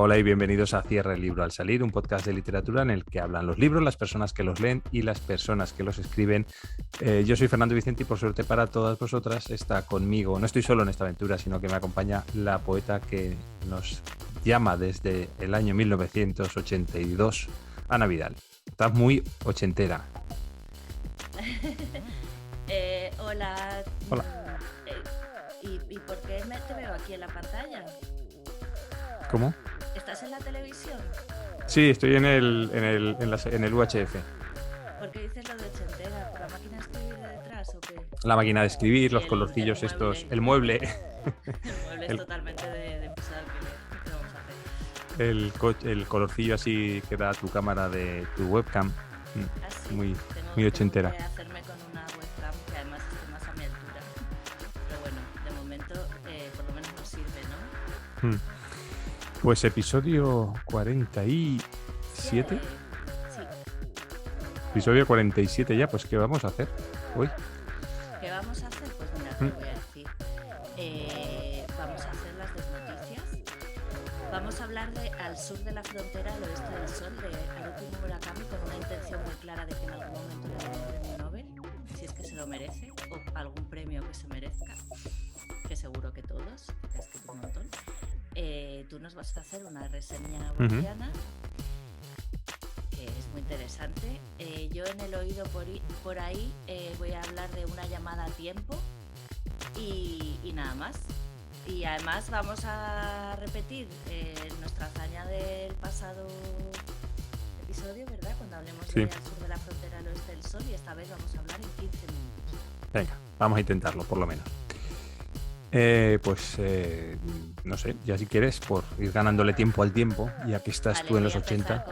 Hola y bienvenidos a Cierra el libro al salir, un podcast de literatura en el que hablan los libros, las personas que los leen y las personas que los escriben. Yo soy Fernando Vicente y por suerte para todas vosotras está conmigo, no estoy solo en esta aventura, sino que me acompaña la poeta que nos llama desde el año 1982, Ana Vidal. Estás muy ochentera. Hola. Hola. ¿Y por qué te veo aquí en la pantalla? ¿Cómo? ¿Estás en la televisión? Sí, estoy en el UHF. ¿Por qué dices lo de ochentera? ¿Por la máquina de escribir de detrás o qué? La máquina de escribir, Y los colorcillos estos, el mueble. mueble. El mueble es el, totalmente de piso de alquiler. ¿Qué vamos a hacer? el colorcillo así que da tu cámara de tu webcam. Así. Muy Tengo ochentera. que hacerme con una webcam que además esté más a mi altura. Pero bueno, de momento por lo menos nos sirve, ¿no? Pues episodio 47. Sí. Episodio 47 ya, pues ¿qué vamos a hacer hoy? ¿Qué vamos a hacer? Pues mira, te lo voy a decir. Vamos a hacer las desnoticias. Vamos a hablar de Al sur de la frontera, al oeste del sol, de Haruki Murakami, con una intención muy clara de que en algún momento le den un premio Nobel, si es que se lo merece, o algún premio que se merezca, que seguro que todos, que ha escrito un montón. Tú nos vas a hacer una reseña boliviana, que es muy interesante. Yo en el oído por ahí voy a hablar de Una llamada a tiempo y nada más. Y además vamos a repetir nuestra hazaña del pasado episodio, ¿verdad? Cuando hablemos de Al sur de la frontera, al oeste del sol, y esta vez vamos a hablar en 15 minutos. Venga, vamos a intentarlo, por lo menos. No sé, ya si quieres, por ir ganándole tiempo al tiempo, ya que estás tú en los 80.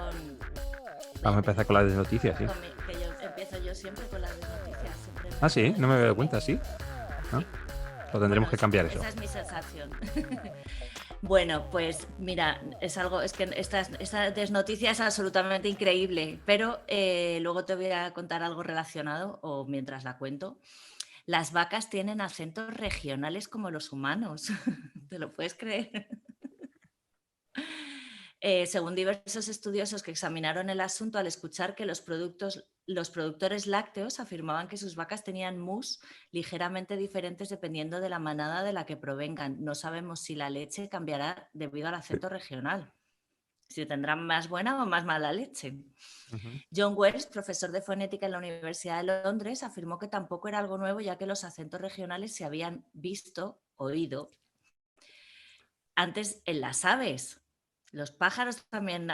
Vamos a empezar con las noticias, ¿sí? Que yo empiezo yo siempre con las noticias. Ah, sí, no me he dado cuenta, ¿sí? ¿No? Lo tendremos que cambiar eso. Esa es mi sensación. Bueno, pues mira, es que esta desnoticia es absolutamente increíble, pero luego te voy a contar algo relacionado, o mientras la cuento. Las vacas tienen acentos regionales como los humanos. ¿Te lo puedes creer? Según diversos estudiosos que examinaron el asunto, al escuchar que los productores lácteos afirmaban que sus vacas tenían mus ligeramente diferentes dependiendo de la manada de la que provengan. No sabemos si la leche cambiará debido al acento regional, si tendrán más buena o más mala leche. John Wells, profesor de fonética en la Universidad de Londres, afirmó que tampoco era algo nuevo, ya que los acentos regionales se habían oído antes en las aves. Los pájaros también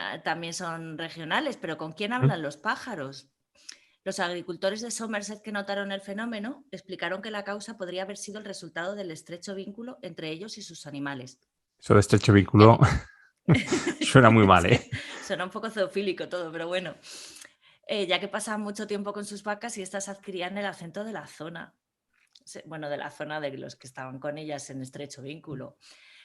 son regionales, pero ¿con quién hablan los pájaros? Los agricultores de Somerset que notaron el fenómeno explicaron que la causa podría haber sido el resultado del estrecho vínculo entre ellos y sus animales. Eso de estrecho vínculo suena muy mal, ¿eh? Sí, suena un poco zoofílico todo, pero bueno. Ya que pasaban mucho tiempo con sus vacas y estas adquirían el acento de la zona. Bueno, de la zona de los que estaban con ellas en estrecho vínculo.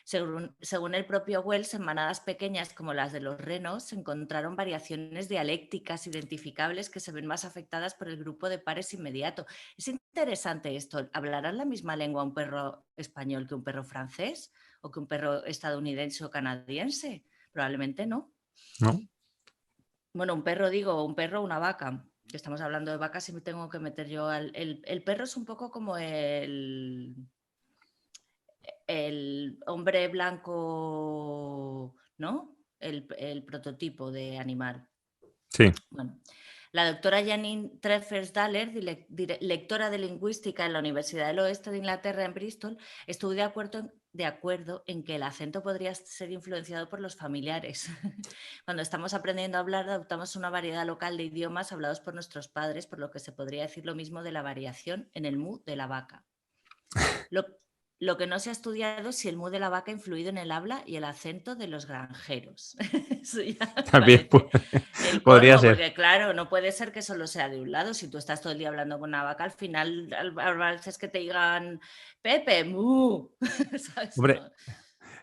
Según el propio Wells, en manadas pequeñas como las de los renos se encontraron variaciones dialécticas identificables que se ven más afectadas por el grupo de pares inmediato. Es interesante esto. ¿Hablarán la misma lengua un perro español que un perro francés? ¿O que un perro estadounidense o canadiense? Probablemente no. ¿No? Bueno, un perro o una vaca. Que estamos hablando de vacas y me tengo que meter yo el perro es un poco como el hombre blanco, ¿no? El prototipo de animal. Sí. Bueno, la doctora Janine Treffers-Daller, lectora de lingüística en la Universidad del Oeste de Inglaterra en Bristol, estuvo de acuerdo en que el acento podría ser influenciado por los familiares. Cuando estamos aprendiendo a hablar, adoptamos una variedad local de idiomas hablados por nuestros padres, por lo que se podría decir lo mismo de la variación en el mu de la vaca. Lo que no se ha estudiado es si el mu de la vaca ha influido en el habla y el acento de los granjeros. Eso ya También el podría colmo, ser. porque claro, no puede ser que solo sea de un lado. Si tú estás todo el día hablando con una vaca, al final es que te digan Pepe, mu. ¿Sabes? Hombre, No.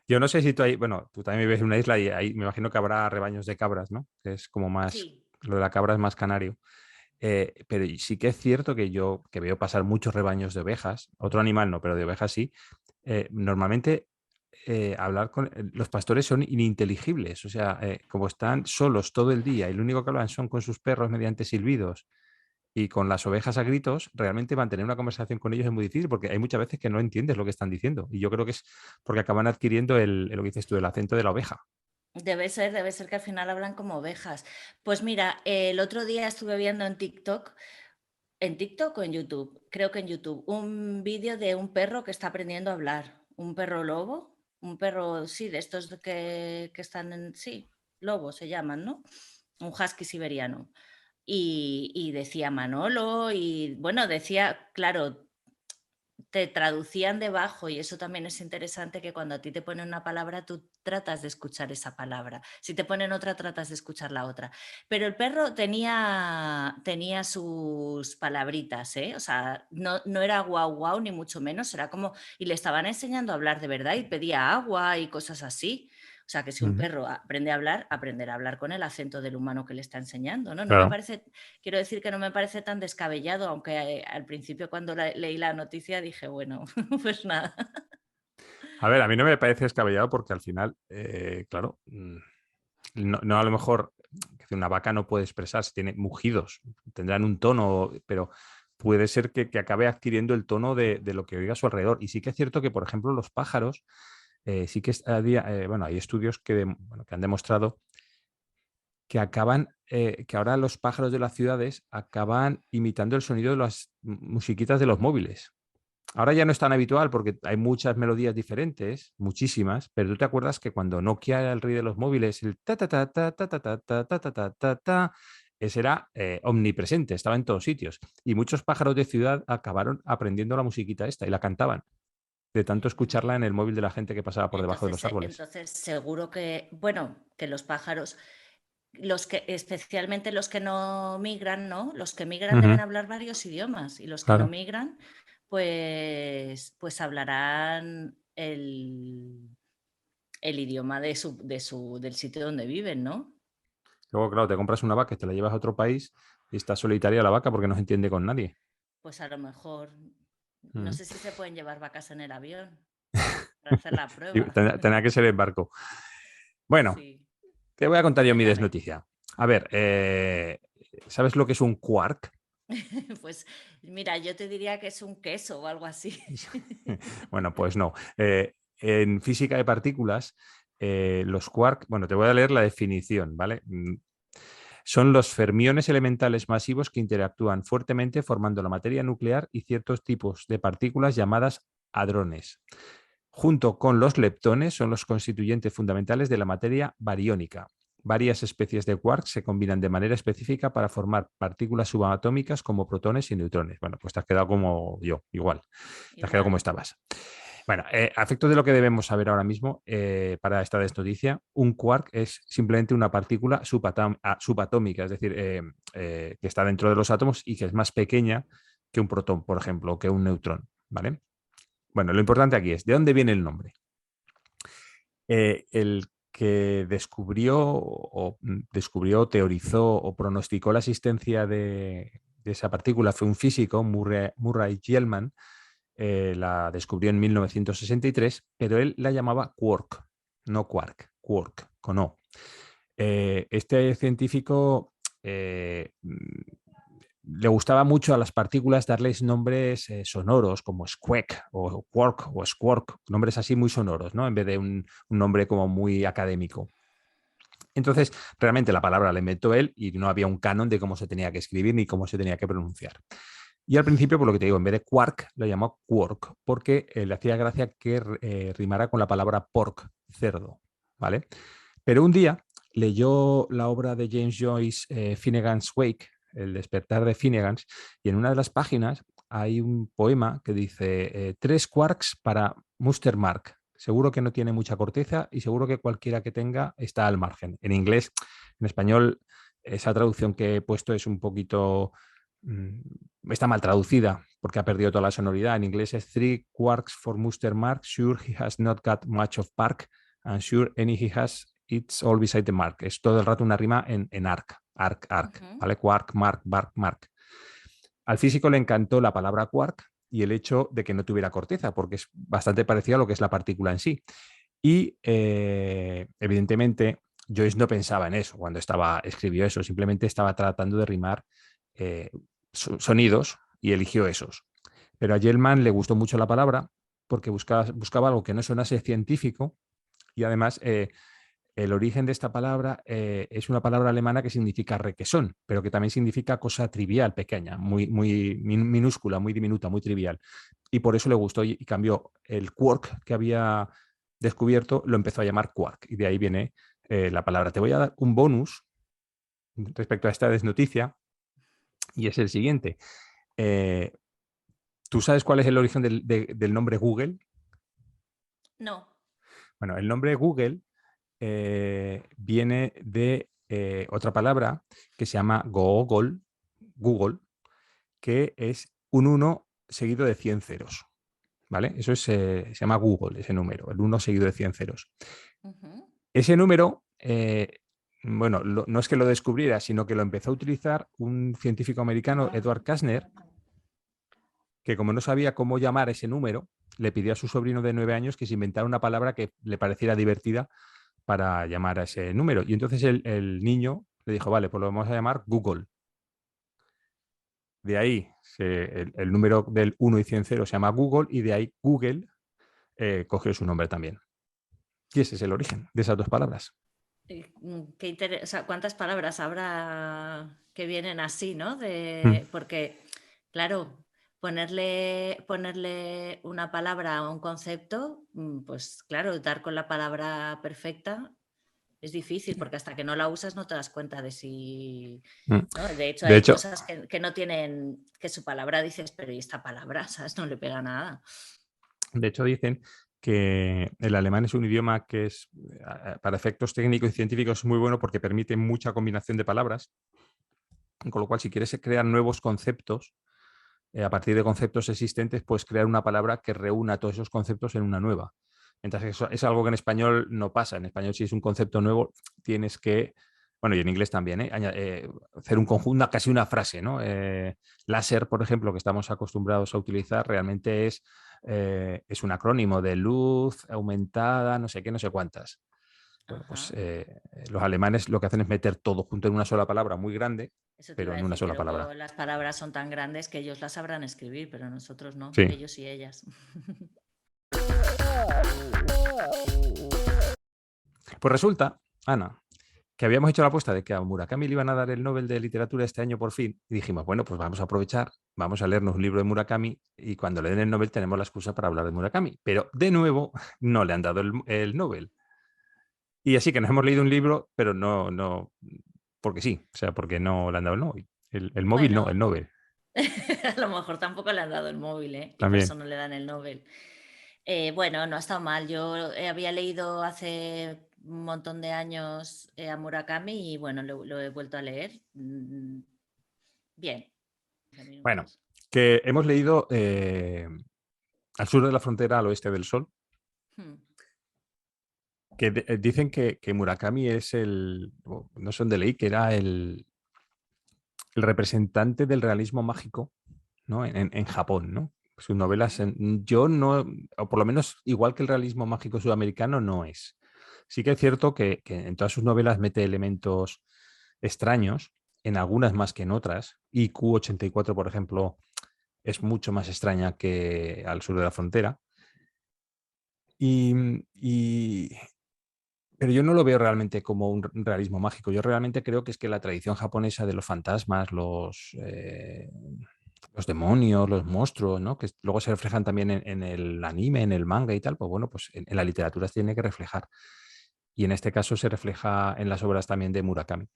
yo no sé si tú ahí, bueno, tú también vives en una isla y ahí me imagino que habrá rebaños de cabras, ¿no? Que es como más, Sí. lo de la cabra es más canario. Pero sí que es cierto que yo que veo pasar muchos rebaños de ovejas, otro animal no, pero de ovejas sí. Normalmente hablar con los pastores son ininteligibles, o sea, como están solos todo el día y lo único que hablan son con sus perros mediante silbidos y con las ovejas a gritos, realmente mantener una conversación con ellos es muy difícil porque hay muchas veces que no entiendes lo que están diciendo. Y yo creo que es porque acaban adquiriendo lo que dices tú, el acento de la oveja. Debe ser que al final hablan como ovejas. Pues mira, el otro día estuve viendo en TikTok o en YouTube, creo que en YouTube, un vídeo de un perro que está aprendiendo a hablar, un perro lobo, un perro, sí, de estos que están en, sí, lobo se llaman, ¿no? Un husky siberiano. Y decía Manolo y bueno, decía, claro, te traducían debajo y eso también es interesante que cuando a ti te ponen una palabra tú tratas de escuchar esa palabra. Si te ponen otra tratas de escuchar la otra. Pero el perro tenía sus palabritas, ¿eh? O sea, no era guau guau ni mucho menos, era como y le estaban enseñando a hablar de verdad y pedía agua y cosas así. O sea, que si un Ujú. perro aprende a hablar, aprenderá a hablar con el acento del humano que le está enseñando, ¿no? No me Claro. parece, quiero decir que no me parece tan descabellado, aunque al principio cuando leí la noticia dije, bueno, pues nada. A ver, a mí no me parece descabellado porque al final, claro, no a lo mejor que una vaca no puede expresarse, tiene mugidos, tendrán un tono, pero puede ser que acabe adquiriendo el tono de lo que oiga a su alrededor. Y sí que es cierto que, por ejemplo, los pájaros, sí que bueno, hay estudios bueno, que han demostrado que que ahora los pájaros de las ciudades acaban imitando el sonido de las musiquitas de los móviles. Ahora ya no es tan habitual porque hay muchas melodías diferentes, muchísimas, pero tú te acuerdas que cuando Nokia era el rey de los móviles, el ta ta ta ta ta ta ta ta ta ta ta ta ta, ese era omnipresente, estaba en todos sitios. Y muchos pájaros de ciudad acabaron aprendiendo la musiquita esta y la cantaban, de tanto escucharla en el móvil de la gente que pasaba por debajo de los árboles. Entonces seguro que, bueno, que los pájaros, especialmente los que no migran, ¿no? Los que migran deben Ujú, hablar varios idiomas y los que no claro. migran, pues hablarán el idioma del sitio donde viven, ¿no? Luego, claro, te compras una vaca y te la llevas a otro país y está solitaria la vaca porque no se entiende con nadie. Pues a lo mejor, no Mm. sé si se pueden llevar vacas en el avión para hacer la Y prueba. tendrá que ser en barco. Bueno, Sí, te voy a contar yo mi cuéntame. desnoticia. A ver, ¿sabes lo que es un quark? Pues mira, yo te diría que es un queso o algo así. Bueno, pues no. En física de partículas, los quark, bueno, te voy a leer la definición, ¿vale? Son los fermiones elementales masivos que interactúan fuertemente formando la materia nuclear y ciertos tipos de partículas llamadas hadrones. Junto con los leptones son los constituyentes fundamentales de la materia bariónica. Varias especies de quarks se combinan de manera específica para formar partículas subatómicas como protones y neutrones. Bueno, pues te has quedado como yo, igual. Te has quedado como Igual. estabas. Bueno, a efectos de lo que debemos saber ahora mismo para esta desnoticia, un quark es simplemente una partícula subatómica, es decir, que está dentro de los átomos y que es más pequeña que un protón, por ejemplo, o que un neutrón, ¿vale? Bueno, lo importante aquí es, ¿de dónde viene el nombre? El que descubrió, teorizó o pronosticó la existencia de esa partícula fue un físico, Murray Gell-Mann, la descubrió en 1963, pero él la llamaba quark, no quark, quark, con O. Este científico le gustaba mucho a las partículas darles nombres sonoros como squeak o quark o squark, nombres así muy sonoros, ¿no? En vez de un nombre como muy académico. Entonces, realmente la palabra la inventó él y no había un canon de cómo se tenía que escribir ni cómo se tenía que pronunciar. Y al principio, por lo que te digo, en vez de quark, lo llamó quark, porque le hacía gracia que rimara con la palabra pork, cerdo, ¿vale? Pero un día leyó la obra de James Joyce, Finnegan's Wake, El despertar de Finnegan, y en una de las páginas hay un poema que dice 3 quarks para Muster Mark. Seguro que no tiene mucha corteza y seguro que cualquiera que tenga está al margen. En inglés, en español, esa traducción que he puesto es un poquito está mal traducida porque ha perdido toda la sonoridad. En inglés es 3 quarks for Muster Mark. Sure, he has not got much of park. And sure, any he has, it's all beside the mark. Es todo el rato una rima en arc, arc, arc. Ujú. ¿Vale? Quark, mark, bark, mark. Al físico le encantó la palabra quark y el hecho de que no tuviera corteza, porque es bastante parecido a lo que es la partícula en sí. Y evidentemente Joyce no pensaba en eso cuando escribió eso, simplemente estaba tratando de rimar eh, sonidos y eligió esos. Pero a Gell-Mann le gustó mucho la palabra porque buscaba algo que no sonase científico y además el origen de esta palabra es una palabra alemana que significa requesón, pero que también significa cosa trivial, pequeña, muy minúscula, muy diminuta, muy trivial. Y por eso le gustó y cambió el quark que había descubierto, lo empezó a llamar quark. Y de ahí viene la palabra. Te voy a dar un bonus respecto a esta desnoticia y es el siguiente. Eh, ¿Tú sabes cuál es el origen del nombre Google? No. Bueno, el nombre Google viene de otra palabra que se llama Google, que es un 1 seguido de 100 ceros. ¿Vale? Eso se llama Google, ese número, el 1 seguido de 100 ceros. Ujú. Ese número, bueno, no es que lo descubriera, sino que lo empezó a utilizar un científico americano, Edward Kastner, que como no sabía cómo llamar ese número, le pidió a su sobrino de 9 años que se inventara una palabra que le pareciera divertida para llamar a ese número. Y entonces el niño le dijo, vale, pues lo vamos a llamar Google. De ahí el número del 1 y 100 ceros se llama Google y de ahí Google cogió su nombre también. Y ese es el origen de esas dos palabras. O sea, ¿cuántas palabras habrá que vienen así, ¿no? Mm. Porque, claro, ponerle una palabra a un concepto, pues claro, dar con la palabra perfecta es difícil, porque hasta que no la usas no te das cuenta de si... Mm. ¿no? De hecho, De hay hecho, cosas que no tienen, que su palabra dices, pero ¿y esta palabra? ¿Sabes? No le pega nada. dicen que el alemán es un idioma que es, para efectos técnicos y científicos, muy bueno porque permite mucha combinación de palabras, con lo cual si quieres crear nuevos conceptos, a partir de conceptos existentes, puedes crear una palabra que reúna todos esos conceptos en una nueva. Entonces, eso es algo que en español no pasa. En español, si es un concepto nuevo, tienes que, bueno, y en inglés también, hacer un conjunto, casi una frase, ¿no? Láser, por ejemplo, que estamos acostumbrados a utilizar, realmente es un acrónimo de luz aumentada, no sé qué, no sé cuántas. Bueno, pues Ajá. los alemanes lo que hacen es meter todo junto en una sola palabra muy grande, Eso te pero iba a en una decir que sola luego palabra. las palabras son tan grandes que ellos las sabrán escribir, pero nosotros no, Sí. ellos y ellas. Pues resulta, Ana, que habíamos hecho la apuesta de que a Murakami le iban a dar el Nobel de Literatura este año por fin, y dijimos, bueno, pues vamos a aprovechar, vamos a leernos un libro de Murakami y cuando le den el Nobel tenemos la excusa para hablar de Murakami. Pero de nuevo no le han dado el Nobel. Y así que nos hemos leído un libro, pero no, porque sí, o sea, porque no le han dado el Nobel. El móvil no, el Bueno, Nobel a lo mejor tampoco le han dado el móvil, ¿eh? Y por eso también. no le dan el Nobel. Bueno, no ha estado mal. Yo había leído hace un montón de años a Murakami y bueno, lo he vuelto a leer. Bien. 15 Bueno, minutos. que hemos leído Al sur de la frontera, al oeste del sol, Hmm. que dicen que Murakami es no sé dónde leí, que era el representante del realismo mágico, ¿no? En Japón, ¿no? Sus novelas, Ujú. yo no, o por lo menos igual que el realismo mágico sudamericano, no es. Sí que es cierto que en todas sus novelas mete elementos extraños, en algunas más que en otras. Y Q84, por ejemplo, es mucho más extraña que Al sur de la frontera. Y, pero yo no lo veo realmente como un realismo mágico. Yo realmente creo que es que la tradición japonesa de los fantasmas, los demonios, los monstruos, ¿no? Que luego se reflejan también en el anime, en el manga y tal, pues bueno, pues en la literatura se tiene que reflejar. Y en este caso se refleja en las obras también de Murakami.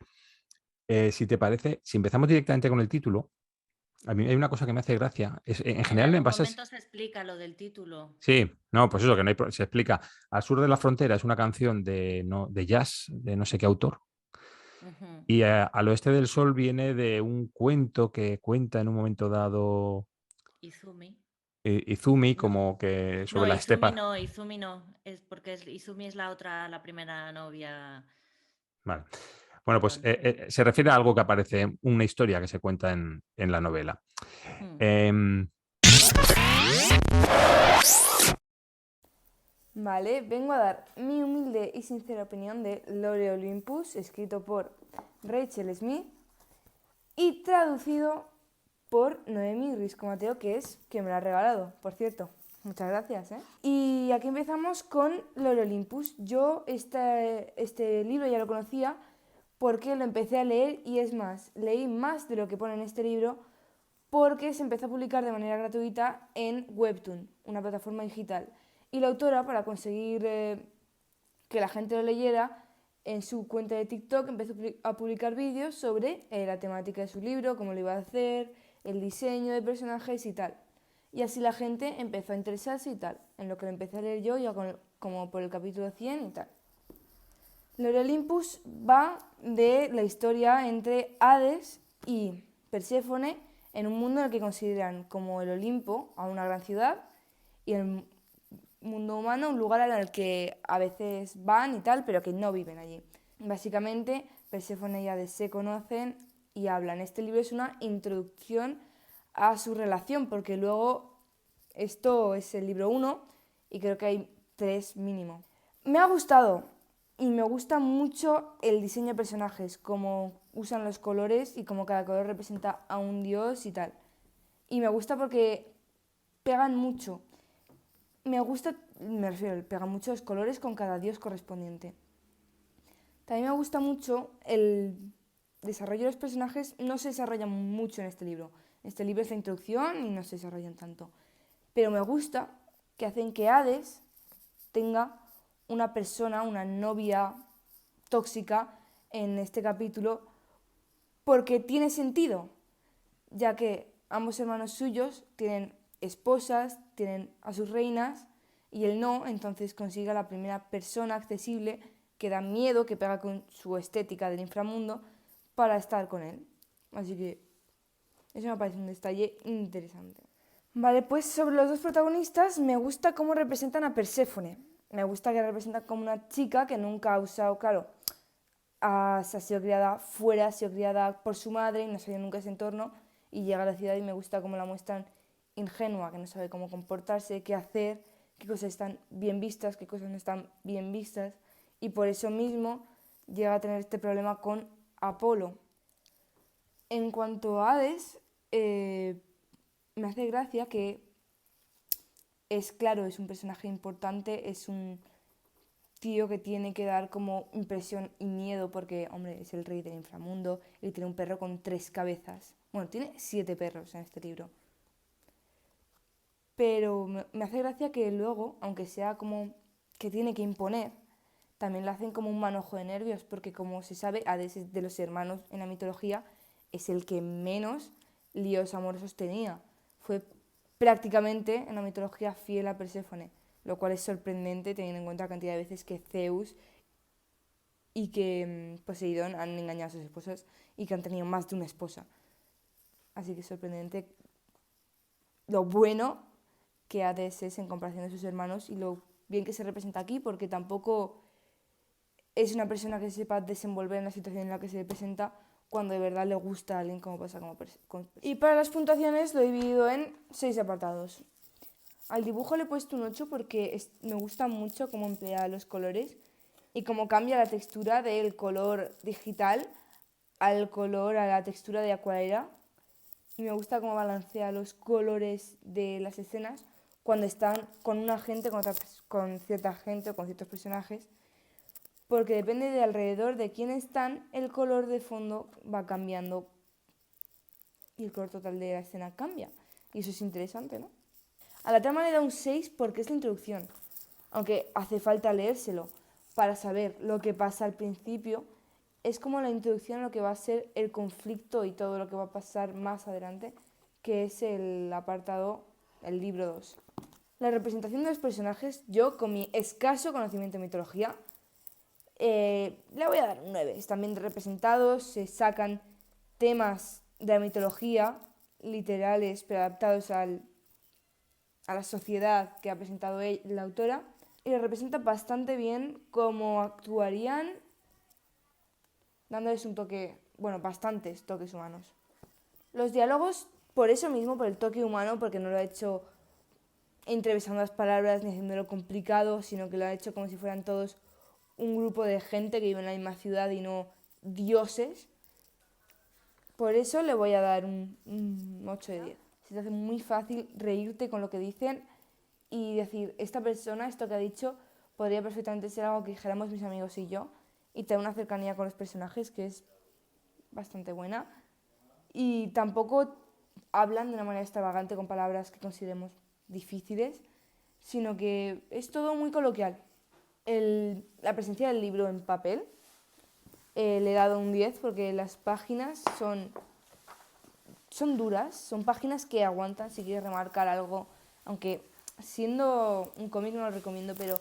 Si te parece, si empezamos directamente con el título, a mí hay una cosa que me hace gracia. En En general, en algún bases. momento se explica lo del título. Sí, no, pues eso, que no se explica. Al sur de la frontera es una canción de jazz, de no sé qué autor. Ujú. Y al oeste del sol viene de un cuento que cuenta en un momento dado Izumi. Izumi, No, como que no, sobre la estepa. Izumi no. Es porque Izumi es la otra, la primera novia. Vale. Bueno, pues Perdón. se refiere a algo que aparece en una historia que se cuenta en la novela. Hmm. Em, Vale, vengo a dar mi humilde y sincera opinión de Lore Olympus, escrito por Rachel Smith y traducido por Noemi Risco Mateo, que me lo ha regalado, por cierto. Muchas gracias, ¿eh? Y aquí empezamos con Lore Olympus. Yo este libro ya lo conocía porque lo empecé a leer y es más, leí más de lo que pone en este libro porque se empezó a publicar de manera gratuita en Webtoon, una plataforma digital. Y la autora, para conseguir que la gente lo leyera, en su cuenta de TikTok empezó a publicar vídeos sobre la temática de su libro, cómo lo iba a hacer, el diseño de personajes y tal. Y así la gente empezó a interesarse y tal, en lo que lo empecé a leer yo, ya como por el capítulo 100 y tal. Lore Olympus va de la historia entre Hades y Perséfone en un mundo en el que consideran como el Olimpo a una gran ciudad y el mundo humano un lugar al que a veces van y tal, pero que no viven allí. Básicamente, Perséfone y Hades se conocen y hablan. Este libro es una introducción a su relación, porque luego esto es el libro 1 y creo que hay 3 mínimo. Me ha gustado y me gusta mucho el diseño de personajes, cómo usan los colores y cómo cada color representa a un dios y tal. Y me gusta porque pegan mucho. Pegan mucho los colores con cada dios correspondiente. También me gusta mucho el desarrollo de los personajes, no se desarrollan mucho en este libro. Este libro es la introducción y no se desarrollan tanto. Pero me gusta que hacen que Hades tenga una persona, una novia tóxica en este capítulo, porque tiene sentido, ya que ambos hermanos suyos tienen esposas, tienen a sus reinas, y él no, entonces consigue a la primera persona accesible que da miedo, que pega con su estética del inframundo, para estar con él. Así que eso me parece un detalle interesante. Vale, pues sobre los dos protagonistas me gusta cómo representan a Perséfone. Me gusta que representan como una chica que nunca ha usado, claro, se ha sido criada fuera, ha sido criada por su madre y no sabía nunca ese entorno, y llega a la ciudad y me gusta cómo la muestran ingenua, que no sabe cómo comportarse, qué hacer, qué cosas están bien vistas, qué cosas no están bien vistas, y por eso mismo llega a tener este problema con Apolo. En cuanto a Hades, me hace gracia que es un personaje importante, es un tío que tiene que dar como impresión y miedo porque, hombre, es el rey del inframundo y tiene un perro con 3 cabezas. Bueno, tiene 7 perros en este libro. Pero me hace gracia que luego, aunque sea como que tiene que imponer, también lo hacen como un manojo de nervios, porque como se sabe, Hades de los hermanos en la mitología es el que menos líos amorosos tenía. Fue prácticamente en la mitología fiel a Perséfone, lo cual es sorprendente teniendo en cuenta la cantidad de veces que Zeus y que Poseidón han engañado a sus esposas y que han tenido más de una esposa. Así que es sorprendente lo bueno que Hades es en comparación de sus hermanos y lo bien que se representa aquí, porque tampoco es una persona que sepa desenvolver en la situación en la que se le presenta cuando de verdad le gusta a alguien, como pasa con... Y para las puntuaciones lo he dividido en 6 apartados. Al dibujo le he puesto un 8 porque me gusta mucho cómo emplea los colores y cómo cambia la textura del color digital a la textura de acuarela. Y me gusta cómo balancea los colores de las escenas cuando están con una gente, con cierta gente o con ciertos personajes, porque depende de alrededor de quién están, el color de fondo va cambiando y el color total de la escena cambia. Y eso es interesante, ¿no? A la trama le da un 6 porque es la introducción, aunque hace falta leérselo para saber lo que pasa al principio. Es como la introducción a lo que va a ser el conflicto y todo lo que va a pasar más adelante, que es el apartado, el libro 2. La representación de los personajes, yo con mi escaso conocimiento de mitología, le voy a dar un 9. Están bien representados, se sacan temas de la mitología literales pero adaptados a la sociedad que ha presentado la autora, y lo representa bastante bien como actuarían, dándoles un toque, bastantes toques humanos. Los diálogos, por eso mismo, por el toque humano, porque no lo ha hecho entrevistando las palabras ni haciéndolo complicado, sino que lo ha hecho como si fueran todos un grupo de gente que vive en la misma ciudad y no dioses. Por eso le voy a dar un 8 de 10. Se te hace muy fácil reírte con lo que dicen y decir, esta persona, esto que ha dicho, podría perfectamente ser algo que dijéramos mis amigos y yo, y tener una cercanía con los personajes que es bastante buena. Y tampoco hablan de una manera extravagante con palabras que consideremos difíciles, sino que es todo muy coloquial. La presencia del libro en papel le he dado un 10 porque las páginas son duras, son páginas que aguantan si quieres remarcar algo, aunque siendo un cómic no lo recomiendo, pero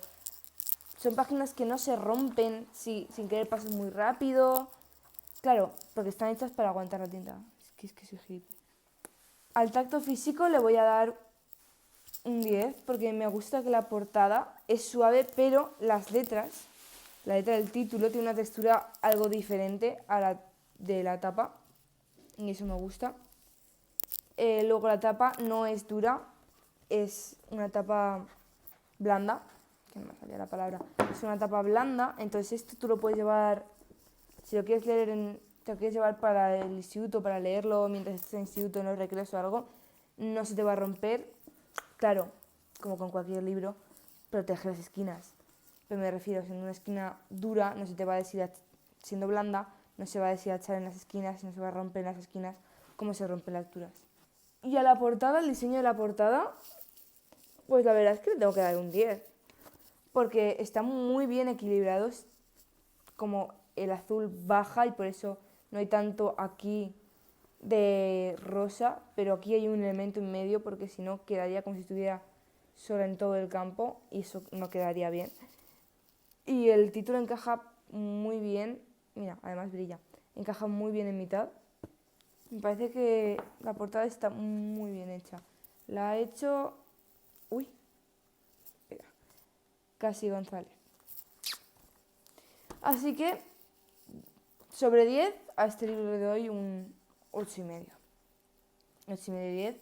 son páginas que no se rompen sin querer pasar muy rápido. Claro, porque están hechas para aguantar la tinta. Es que soy hippie. Al tacto físico le voy a dar un 10 porque me gusta que la portada es suave, pero las letras, la letra del título tiene una textura algo diferente a la de la tapa y eso me gusta. Luego la tapa no es dura, es una tapa blanda, que no me salía la palabra, es una tapa blanda, entonces esto tú lo puedes llevar, si lo quieres leer, te lo quieres llevar para el instituto, para leerlo mientras estés en el instituto, en los recreos o algo, no se te va a romper. Claro, como con cualquier libro, protege las esquinas. Pero me refiero, siendo una esquina dura, no se te va a decir, siendo blanda, no se va a deshilachar en las esquinas, no se va a romper en las esquinas como se rompen las duras. Y a la portada, el diseño de la portada, pues la verdad es que le tengo que dar un 10. Porque están muy bien equilibrados, como el azul baja y por eso no hay tanto aquí de rosa, pero aquí hay un elemento en medio porque si no quedaría como si estuviera sola en todo el campo y eso no quedaría bien. Y el título encaja muy bien, mira, además brilla, encaja muy bien en mitad. Me parece que la portada está muy bien hecha. La ha hecho... Uy, espera, Casi González. Así que, sobre 10, a este libro le doy un 8,5. 8,5 de 10.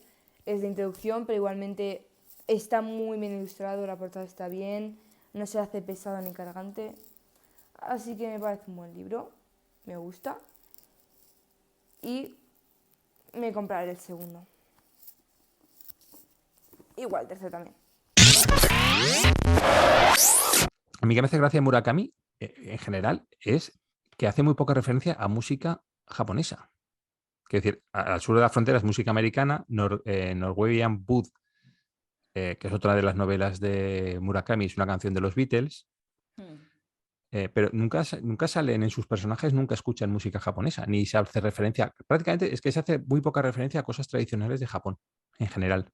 Es de introducción, pero igualmente está muy bien ilustrado, la portada está bien, no se hace pesado ni cargante. Así que me parece un buen libro, me gusta. Y me compraré el segundo. Igual, el tercero también. A mí que me hace gracia Murakami, en general, es que hace muy poca referencia a música japonesa. Quiero decir, al sur de la frontera es música americana, Norwegian Wood, que es otra de las novelas de Murakami, es una canción de los Beatles, pero nunca salen en sus personajes, nunca escuchan música japonesa, ni se hace referencia, prácticamente es que se hace muy poca referencia a cosas tradicionales de Japón, en general.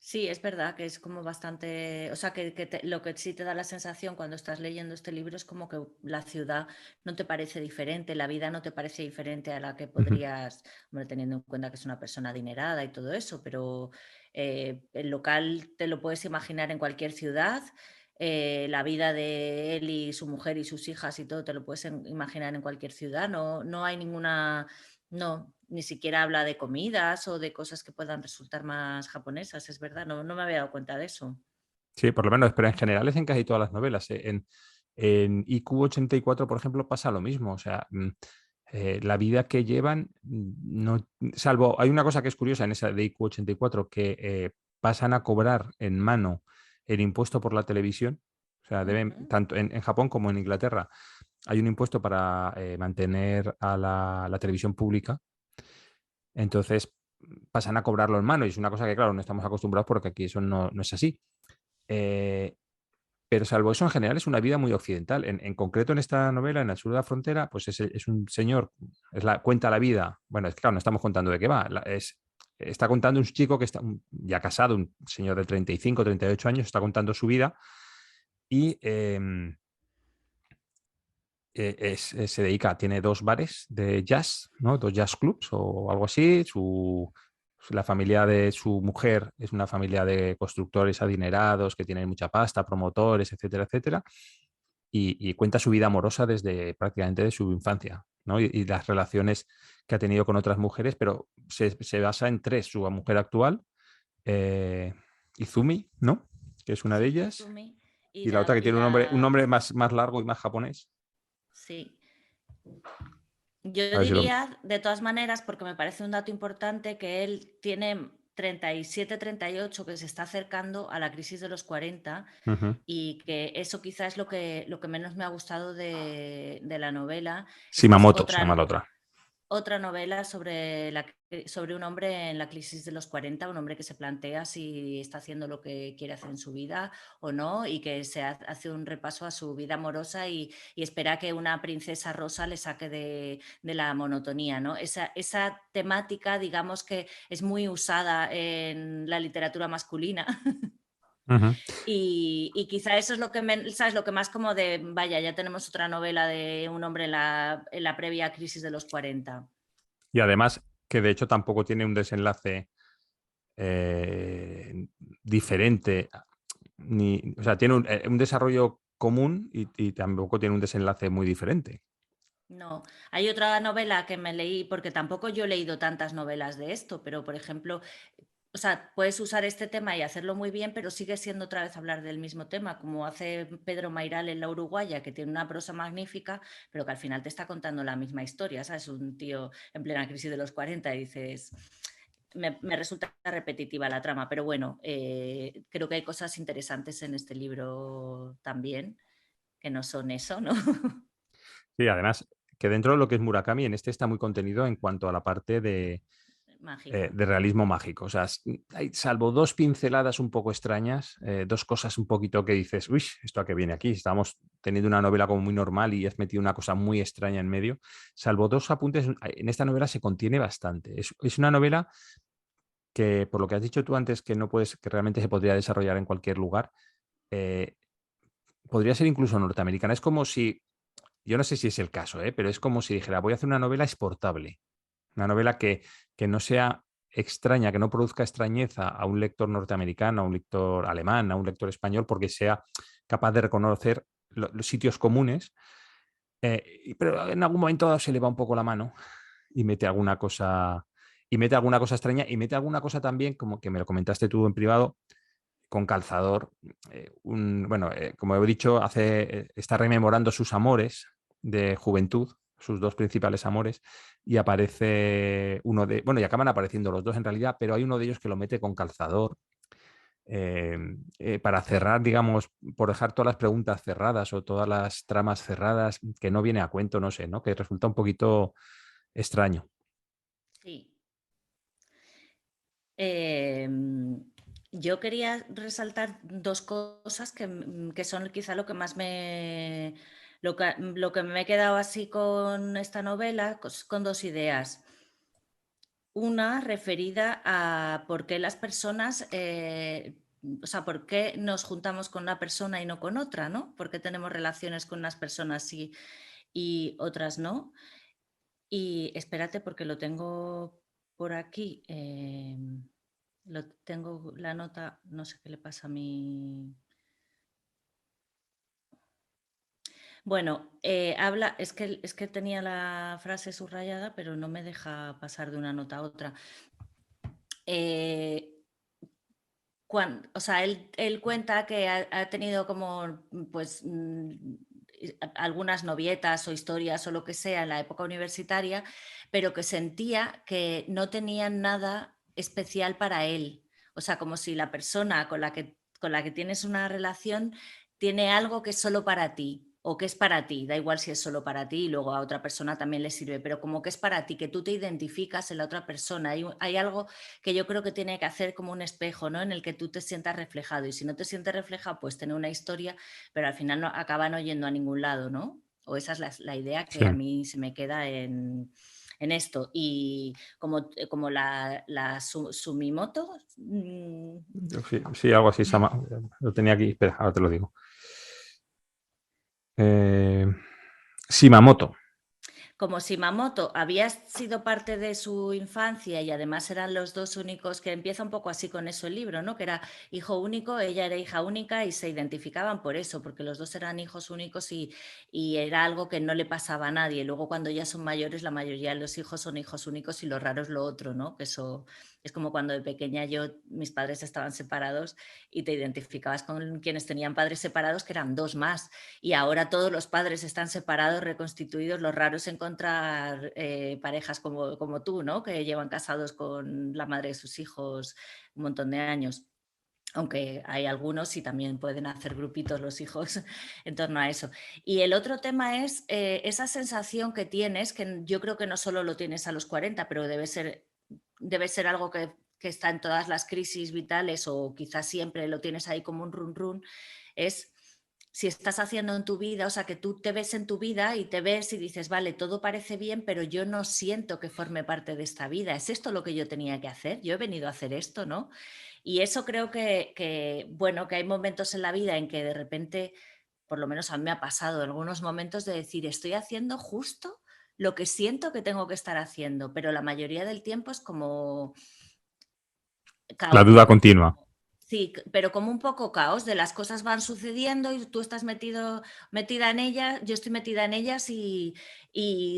Sí, es verdad que es como bastante, o sea, lo que sí te da la sensación cuando estás leyendo este libro es como que la ciudad no te parece diferente, la vida no te parece diferente a la que podrías, hombre, teniendo en cuenta que es una persona adinerada y todo eso, pero el local te lo puedes imaginar en cualquier ciudad, la vida de él y su mujer y sus hijas y todo te lo puedes imaginar en cualquier ciudad, no hay ninguna... No, ni siquiera habla de comidas o de cosas que puedan resultar más japonesas, es verdad, no me había dado cuenta de eso. Sí, por lo menos, pero en general es en casi todas las novelas. En IQ 84, por ejemplo, pasa lo mismo. O sea, la vida que llevan, no, salvo, hay una cosa que es curiosa en esa de IQ 84, que pasan a cobrar en mano el impuesto por la televisión. O sea, deben, tanto en Japón como en Inglaterra, hay un impuesto para mantener a la televisión pública. Entonces, pasan a cobrarlo en mano y es una cosa que, claro, no estamos acostumbrados porque aquí eso no es así. Pero salvo eso, en general es una vida muy occidental. En concreto, en esta novela, en el sur de la frontera, pues es un señor, cuenta la vida. Bueno, es que claro, no estamos contando de qué va. Está contando un chico que está ya casado, un señor de 35, 38 años, está contando su vida y se dedica, tiene 2 bares de jazz, ¿no? 2 jazz clubs o algo así. La familia de su mujer es una familia de constructores adinerados que tienen mucha pasta, promotores, etcétera, etcétera. Y cuenta su vida amorosa desde prácticamente de su infancia, ¿no? Y las relaciones que ha tenido con otras mujeres, pero se basa en 3. Su mujer actual, eh, Izumi, ¿no? Que es una de Sí, ellas. Izumi. Y la otra que tiene un nombre más largo y más japonés. Sí. Yo A ver si lo... diría, de todas maneras, porque me parece un dato importante, que él tiene 37, 38, que se está acercando a la crisis de los 40 Ujú. y que eso quizás es lo que menos me ha gustado de la novela. Esta es Shimamoto se llama la otra. otra novela sobre un hombre en la crisis de los 40, un hombre que se plantea si está haciendo lo que quiere hacer en su vida o no, y que hace un repaso a su vida amorosa y espera que una princesa rosa le saque de la monotonía, ¿no? Esa temática, digamos que es muy usada en la literatura masculina. Ujú. Y quizá eso es lo que, ¿sabes? Lo que más como de, vaya, ya tenemos otra novela de un hombre en la previa crisis de los 40. Y además que de hecho tampoco tiene un desenlace diferente, o sea, tiene un desarrollo común y tampoco tiene un desenlace muy diferente. No, hay otra novela que me leí, porque tampoco yo he leído tantas novelas de esto, pero por ejemplo, o sea, puedes usar este tema y hacerlo muy bien, pero sigue siendo otra vez hablar del mismo tema, como hace Pedro Mairal en La Uruguaya, que tiene una prosa magnífica, pero que al final te está contando la misma historia, ¿sabes? Un tío en plena crisis de los 40 y dices, me resulta repetitiva la trama, pero bueno, creo que hay cosas interesantes en este libro también, que no son eso, ¿no? Sí, además que dentro de lo que es Murakami, en este está muy contenido en cuanto a la parte Mágica. de realismo mágico. O sea, salvo dos pinceladas un poco extrañas, dos cosas un poquito que dices, uy, ¿esto a qué viene aquí? Estamos teniendo una novela como muy normal y has metido una cosa muy extraña en medio. Salvo dos apuntes, en esta novela se contiene bastante. Es una novela que, por lo que has dicho tú antes, que no puedes, que realmente se podría desarrollar en cualquier lugar, eh, podría ser incluso norteamericana. Es como si, yo no sé si es el caso, pero es como si dijera, voy a hacer una novela exportable. Una novela que no sea extraña, que no produzca extrañeza a un lector norteamericano, a un lector alemán, a un lector español, porque sea capaz de reconocer los sitios comunes, pero en algún momento dado se le va un poco la mano y mete alguna cosa, extraña y mete alguna cosa también, como que me lo comentaste tú en privado, con calzador. Bueno, como he dicho, está rememorando sus amores de juventud, sus dos principales amores, y aparece bueno, y acaban apareciendo los dos en realidad, pero hay uno de ellos que lo mete con calzador. Para cerrar, digamos, por dejar todas las preguntas cerradas o todas las tramas cerradas, que no viene a cuento, no sé, ¿no? Que resulta un poquito extraño. Sí. Yo quería resaltar dos cosas que son quizá lo que más lo que me he quedado así con esta novela, con dos ideas. Una referida a por qué las personas, o sea, por qué nos juntamos con una persona y no con otra, ¿no? ¿Por qué tenemos relaciones con unas personas y otras no? Y espérate porque lo tengo por aquí. Lo tengo la nota, no sé qué le pasa a mi. Bueno, es que tenía la frase subrayada, pero no me deja pasar de una nota a otra. Eh, o sea, él cuenta que ha tenido como, pues, algunas novietas o historias o lo que sea en la época universitaria, pero que sentía que no tenían nada especial para él. O sea, como si la persona con la que tienes una relación tiene algo que es solo para ti o que es para ti, da igual si es solo para ti y luego a otra persona también le sirve, pero como que es para ti, que tú te identificas en la otra persona. Hay algo que yo creo que tiene que hacer como un espejo, ¿no? En el que tú te sientas reflejado y si no te sientes reflejado, pues tener una historia, pero al final no acaban yendo a ningún lado, ¿no? O esa es la idea Sí, que a mí se me queda en esto. Y como Sumimoto, sí, sí, algo así, lo tenía aquí, espera, ahora te lo digo. Eh, Shimamoto. como Shimamoto había sido parte de su infancia y además eran los dos únicos, que empieza un poco así con eso el libro, ¿no? Que era hijo único, ella era hija única y se identificaban por eso, porque los dos eran hijos únicos y era algo que no le pasaba a nadie. Luego cuando ya son mayores, la mayoría de los hijos son hijos únicos y lo raro es lo otro, ¿no? Que eso Es como cuando de pequeña mis padres estaban separados y te identificabas con quienes tenían padres separados, que eran dos más. Y ahora todos los padres están separados, reconstituidos. Lo raro es encontrar parejas como tú, ¿no? Que llevan casados con la madre de sus hijos un montón de años. Aunque hay algunos y también pueden hacer grupitos los hijos en torno a eso. Y el otro tema es esa sensación que tienes, que yo creo que no solo lo tienes a los 40, pero debe ser algo que está en todas las crisis vitales, o quizás siempre lo tienes ahí como un run run, es si estás haciendo en tu vida, o sea, que tú te ves en tu vida y te ves y dices, vale, todo parece bien, pero yo no siento que forme parte de esta vida. ¿Es esto lo que yo tenía que hacer? Yo he venido a hacer esto, ¿no? Y eso creo bueno, que hay momentos en la vida en que de repente, por lo menos a mí me ha pasado algunos momentos de decir, estoy haciendo justo lo que siento que tengo que estar haciendo, pero la mayoría del tiempo es como La duda caótico. continua. Sí, pero como un poco caos, de las cosas van sucediendo y tú estás metida en ellas, yo estoy metida en ellas y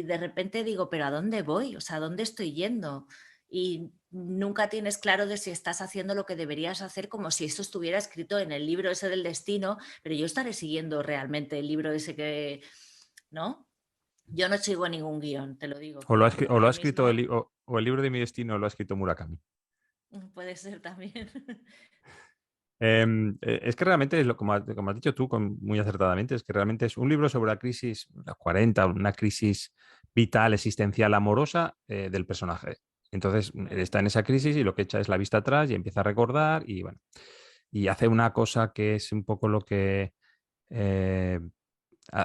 de repente digo, pero ¿a dónde voy? O sea, ¿a dónde estoy yendo? Y nunca tienes claro de si estás haciendo lo que deberías hacer, como si esto estuviera escrito en el libro ese del destino, pero yo estaré siguiendo realmente el libro ese que, ¿no? Yo no sigo ningún guión, te lo digo, O lo que ha hoy escrito mismo o el libro de mi destino lo ha escrito Murakami. puede ser también. Es que realmente, como has dicho tú muy acertadamente, es que realmente es un libro sobre la crisis, la 40, una crisis vital, existencial, amorosa del personaje. Entonces, él está en esa crisis y lo que echa es la vista atrás y empieza a recordar y bueno, y hace una cosa que es un poco lo que eh,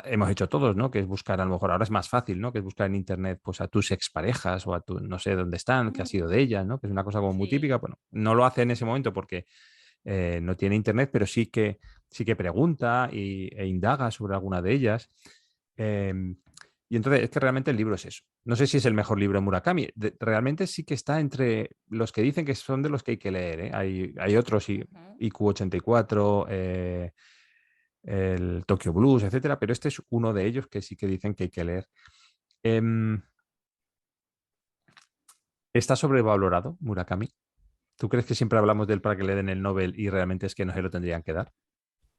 hemos hecho todos, ¿no? Que es buscar, a lo mejor ahora es más fácil, ¿no? Que es buscar en internet pues a tus exparejas o a tu, no sé dónde están, qué ha sido de ellas, ¿no? Que es una cosa como muy Sí. típica. Bueno, no lo hace en ese momento porque no tiene internet, pero sí que pregunta e indaga sobre alguna de ellas. Y entonces es que realmente el libro es eso. No sé si es el mejor libro de Murakami. Realmente sí que está entre los que dicen que son de los que hay que leer. ¿Eh? Hay otros, Ujú. IQ 84, el Tokyo Blues, etcétera, pero este es uno de ellos que sí que dicen que hay que leer. Em, ¿Está sobrevalorado Murakami? ¿Tú crees que siempre hablamos de él para que le den el Nobel y realmente es que no se lo tendrían que dar?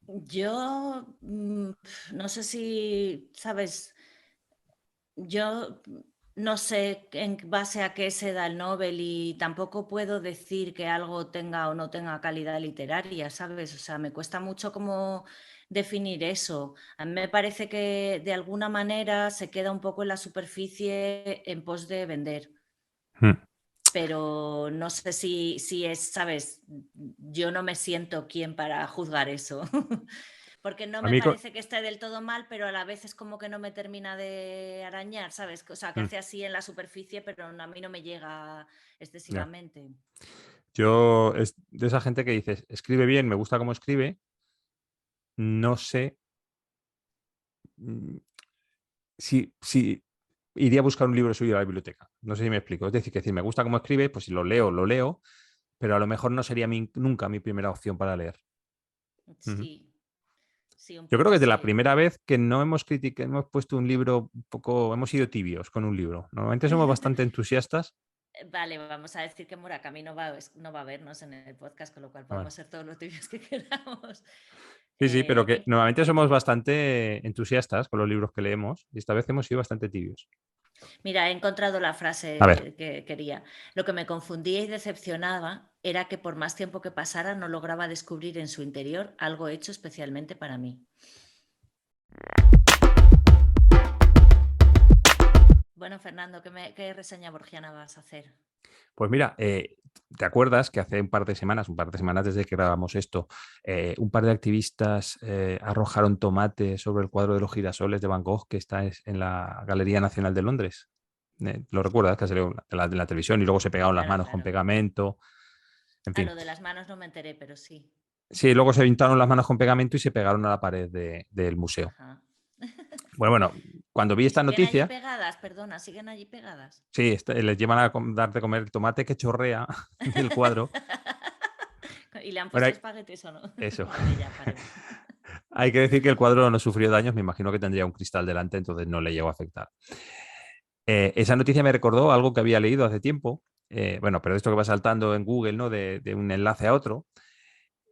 Yo no sé si, sabes, yo no sé en base a qué se da el Nobel y tampoco puedo decir que algo tenga o no tenga calidad literaria, ¿sabes? O sea, me cuesta mucho como definir eso. A mí me parece que de alguna manera se queda un poco en la superficie en pos de vender. Hmm. Pero no sé si es, ¿sabes? Yo no me siento quien para juzgar eso. Porque no A me mí, parece que esté del todo mal, pero a la vez es como que no me termina de arañar, ¿sabes? O sea, que hmm, hace así en la superficie, pero a mí no me llega ya. excesivamente. Yo es de esa gente que dices, escribe bien, me gusta cómo escribe, no sé mm, si iría a buscar un libro suyo a la biblioteca. No sé si me explico. Es decir, me gusta cómo escribe, pues si lo leo, pero a lo mejor no sería nunca mi primera opción para leer. Ujú. Sí, sí, un Yo creo poco que es de la sí. primera vez que no hemos criticado, hemos puesto un libro un poco, hemos sido tibios con un libro. Normalmente somos bastante entusiastas. Vale, vamos a decir que Murakami no va a vernos en el podcast, con lo cual Bueno, podemos ser todos los tibios que queramos. sí, sí, pero que En normalmente somos bastante entusiastas con los libros que leemos y esta vez hemos sido bastante tibios. Mira, he encontrado la A ver. frase que quería. Lo que me confundía y decepcionaba era que por más tiempo que pasara no lograba descubrir en su interior algo hecho especialmente para mí. Bueno, Fernando, ¿qué reseña borgiana vas a hacer? Pues mira, ¿te acuerdas que hace un par de semanas desde que grabamos esto, un par de activistas arrojaron tomate sobre el cuadro de los girasoles de Van Gogh que está en la Galería Nacional de Londres? ¿Lo recuerdas? Que salió en la televisión y luego se pegaron las Claro, manos con claro. pegamento, en A fin. lo de las manos no me enteré, pero sí. Sí, luego se pintaron las manos con pegamento y se pegaron a la pared del museo. Ajá. Bueno, cuando vi ¿Y esta siguen allí noticia, pegadas? Perdona, ¿siguen allí pegadas? sí, les llevan a dar de comer el tomate que chorrea del cuadro. ¿Y le han Bueno, puesto espaguetis o no? eso. Vale, ya paro. Hay que decir que el cuadro no sufrió daños, me imagino que tendría un cristal delante, entonces no le llegó a afectar. Esa noticia me recordó algo que había leído hace tiempo bueno, pero esto que va saltando en Google, ¿no? De un enlace a otro.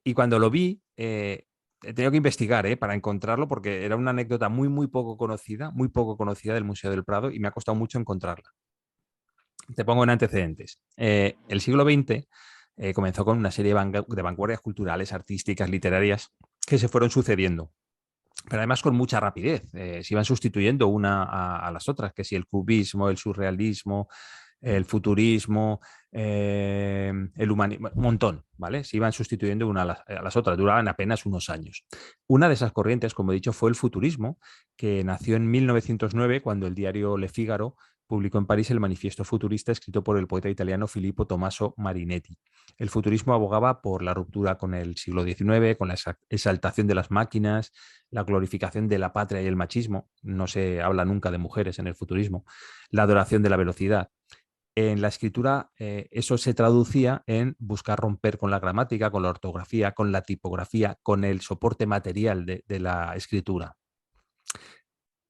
Y cuando lo vi, he tenido que investigar, para encontrarlo, porque era una anécdota muy poco conocida del Museo del Prado y me ha costado mucho encontrarla. Te pongo en antecedentes. El siglo XX comenzó con una serie de vanguardias culturales, artísticas, literarias, que se fueron sucediendo, pero además con mucha rapidez. Se iban sustituyendo una a las otras, que si el cubismo, el surrealismo, el futurismo, el humanismo, un montón, ¿vale? Se iban sustituyendo una a las otras, duraban apenas unos años. Una de esas corrientes, como he dicho, fue el futurismo, que nació en 1909, cuando el diario Le Figaro publicó en París el manifiesto futurista escrito por el poeta italiano Filippo Tommaso Marinetti. El futurismo abogaba por la ruptura con el siglo XIX, con la exaltación de las máquinas, la glorificación de la patria y el machismo. No se habla nunca de mujeres en el futurismo. La adoración de la velocidad. En la escritura eso se traducía en buscar romper con la gramática, con la ortografía, con la tipografía, con el soporte material de la escritura.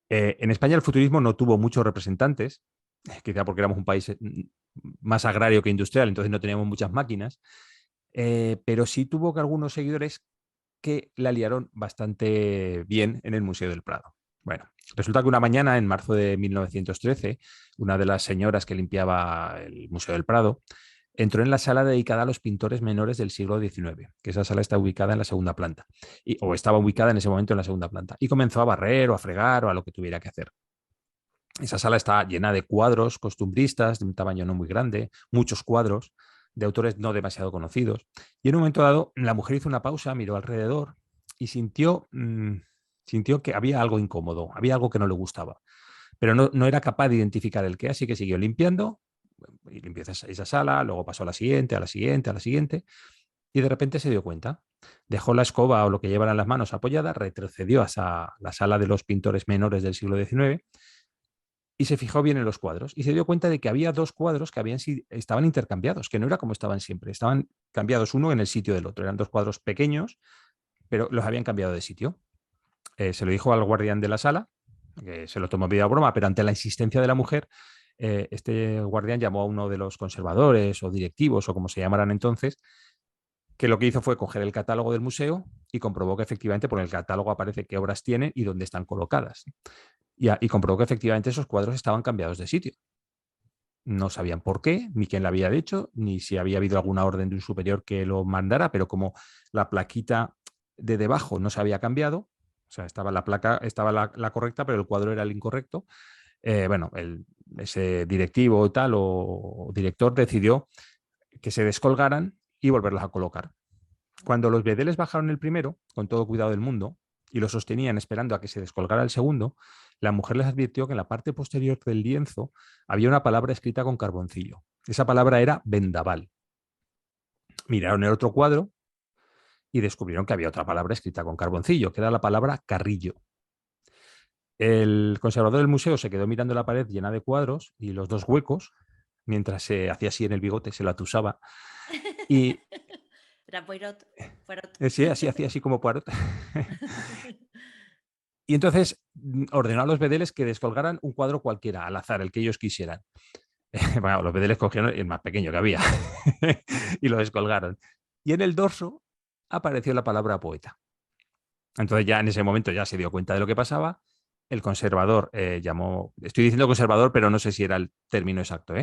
En España el futurismo no tuvo muchos representantes, quizá porque éramos un país más agrario que industrial, entonces no teníamos muchas máquinas, pero sí tuvo algunos seguidores que la liaron bastante bien en el Museo del Prado. Bueno, resulta que una mañana, en marzo de 1913, una de las señoras que limpiaba el Museo del Prado entró en la sala dedicada a los pintores menores del siglo XIX, que esa sala está ubicada en la segunda planta, o estaba ubicada en ese momento en la segunda planta, y comenzó a barrer o a fregar o a lo que tuviera que hacer. Esa sala está llena de cuadros costumbristas de un tamaño no muy grande, muchos cuadros de autores no demasiado conocidos. Y en un momento dado, la mujer hizo una pausa, miró alrededor y sintió que había algo incómodo, había algo que no le gustaba, pero no era capaz de identificar el qué, así que siguió limpiando, y limpió esa sala, luego pasó a la siguiente, a la siguiente, a la siguiente, y de repente se dio cuenta. Dejó la escoba o lo que llevara en las manos apoyada, retrocedió a la sala de los pintores menores del siglo XIX y se fijó bien en los cuadros y se dio cuenta de que había dos cuadros que estaban intercambiados, que no era como estaban siempre, estaban cambiados uno en el sitio del otro. Eran dos cuadros pequeños, pero los habían cambiado de sitio. Se lo dijo al guardián de la sala, que se lo tomó medio a broma, pero ante la insistencia de la mujer, este guardián llamó a uno de los conservadores o directivos o como se llamaran entonces, que lo que hizo fue coger el catálogo del museo y comprobó que efectivamente por el catálogo aparece qué obras tienen y dónde están colocadas. Y comprobó que efectivamente esos cuadros estaban cambiados de sitio. No sabían por qué, ni quién lo había hecho, ni si había habido alguna orden de un superior que lo mandara, pero como la plaquita de debajo no se había cambiado, o sea, estaba la placa, estaba la correcta, pero el cuadro era el incorrecto, bueno, ese directivo o tal, o director decidió que se descolgaran y volverlos a colocar. Cuando los bedeles bajaron el primero, con todo cuidado del mundo, y lo sostenían esperando a que se descolgara el segundo, la mujer les advirtió que en la parte posterior del lienzo había una palabra escrita con carboncillo. Esa palabra era vendaval. Miraron el otro cuadro y descubrieron que había otra palabra escrita con carboncillo, que era la palabra carrillo. El conservador del museo se quedó mirando la pared llena de cuadros y los dos huecos, mientras se hacía así en el bigote, se lo atusaba. Y Era Poirot. sí, así hacía así como Poirot. Y entonces ordenó a los bedeles que descolgaran un cuadro cualquiera, al azar, el que ellos quisieran. Bueno, los bedeles cogieron el más pequeño que había y lo descolgaron. Y en el dorso apareció la palabra poeta. Entonces ya en ese momento ya se dio cuenta de lo que pasaba. El conservador llamó, estoy diciendo conservador, pero no sé si era el término exacto,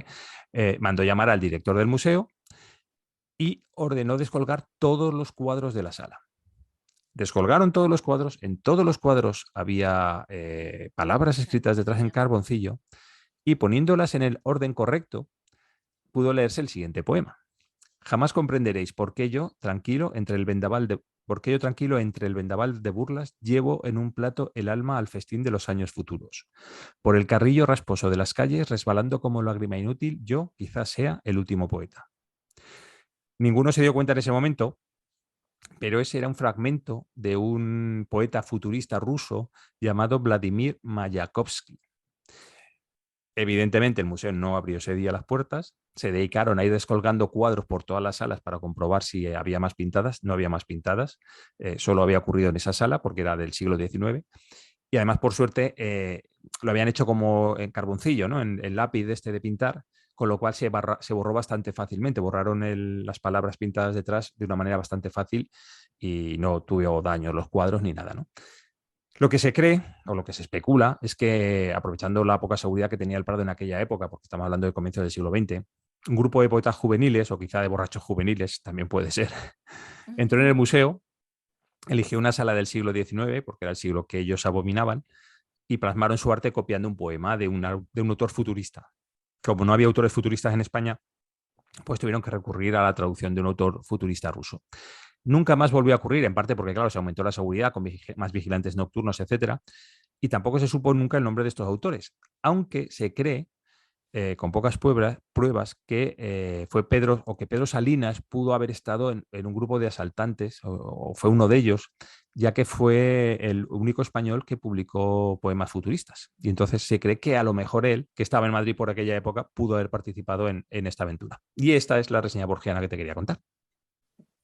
mandó llamar al director del museo y ordenó descolgar todos los cuadros de la sala. Descolgaron todos los cuadros, en todos los cuadros había palabras escritas detrás en carboncillo y poniéndolas en el orden correcto pudo leerse el siguiente poema. Jamás comprenderéis por qué yo, tranquilo, entre el vendaval de burlas, llevo en un plato el alma al festín de los años futuros. Por el carrillo rasposo de las calles, resbalando como lágrima inútil, yo quizás sea el último poeta. Ninguno se dio cuenta en ese momento, pero ese era un fragmento de un poeta futurista ruso llamado Vladimir Mayakovsky. Evidentemente el museo no abrió ese día las puertas, se dedicaron a ir descolgando cuadros por todas las salas para comprobar si había más pintadas, no había más pintadas, solo había ocurrido en esa sala porque era del siglo XIX y además por suerte lo habían hecho como en carboncillo, ¿no? En lápiz de pintar, con lo cual se borró bastante fácilmente. Borraron las palabras pintadas detrás de una manera bastante fácil y no tuvo daños los cuadros ni nada, ¿no? Lo que se cree o lo que se especula es que, aprovechando la poca seguridad que tenía el Prado en aquella época, porque estamos hablando de comienzos del siglo XX, un grupo de poetas juveniles, o quizá de borrachos juveniles, también puede ser, entró en el museo, eligió una sala del siglo XIX, porque era el siglo que ellos abominaban, y plasmaron su arte copiando un poema de un autor futurista. Como no había autores futuristas en España, pues tuvieron que recurrir a la traducción de un autor futurista ruso. Nunca más volvió a ocurrir, en parte porque, claro, se aumentó la seguridad con más vigilantes nocturnos, etcétera, y tampoco se supo nunca el nombre de estos autores, aunque se cree, con pocas pruebas, que fue Pedro, o que Pedro Salinas pudo haber estado en un grupo de asaltantes, o fue uno de ellos, ya que fue el único español que publicó poemas futuristas. Y entonces se cree que a lo mejor él, que estaba en Madrid por aquella época, pudo haber participado en esta aventura. Y esta es la reseña borgiana que te quería contar.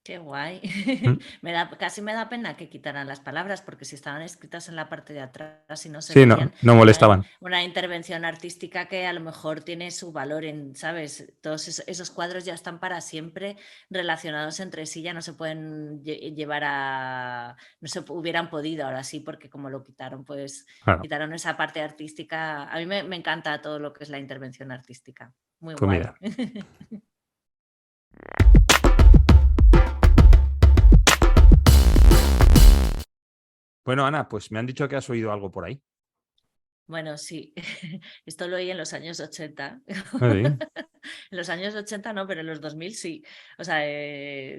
Qué guay. ¿Mm? Casi me da pena que quitaran las palabras, porque si estaban escritas en la parte de atrás y no se Sí, veían, no molestaban. una intervención artística que a lo mejor tiene su valor en, ¿sabes? Todos esos cuadros ya están para siempre relacionados entre sí, ya no se pueden llevar a... No se hubieran podido, ahora sí, porque como lo quitaron, pues Claro, quitaron esa parte artística. A mí me encanta todo lo que es la intervención artística. Muy pues guay. mira. Bueno, Ana, pues me han dicho que has oído algo por ahí. Bueno, sí, esto lo oí en los años 80. Ah, sí. En los años 80 no, pero en los 2000 sí. O sea,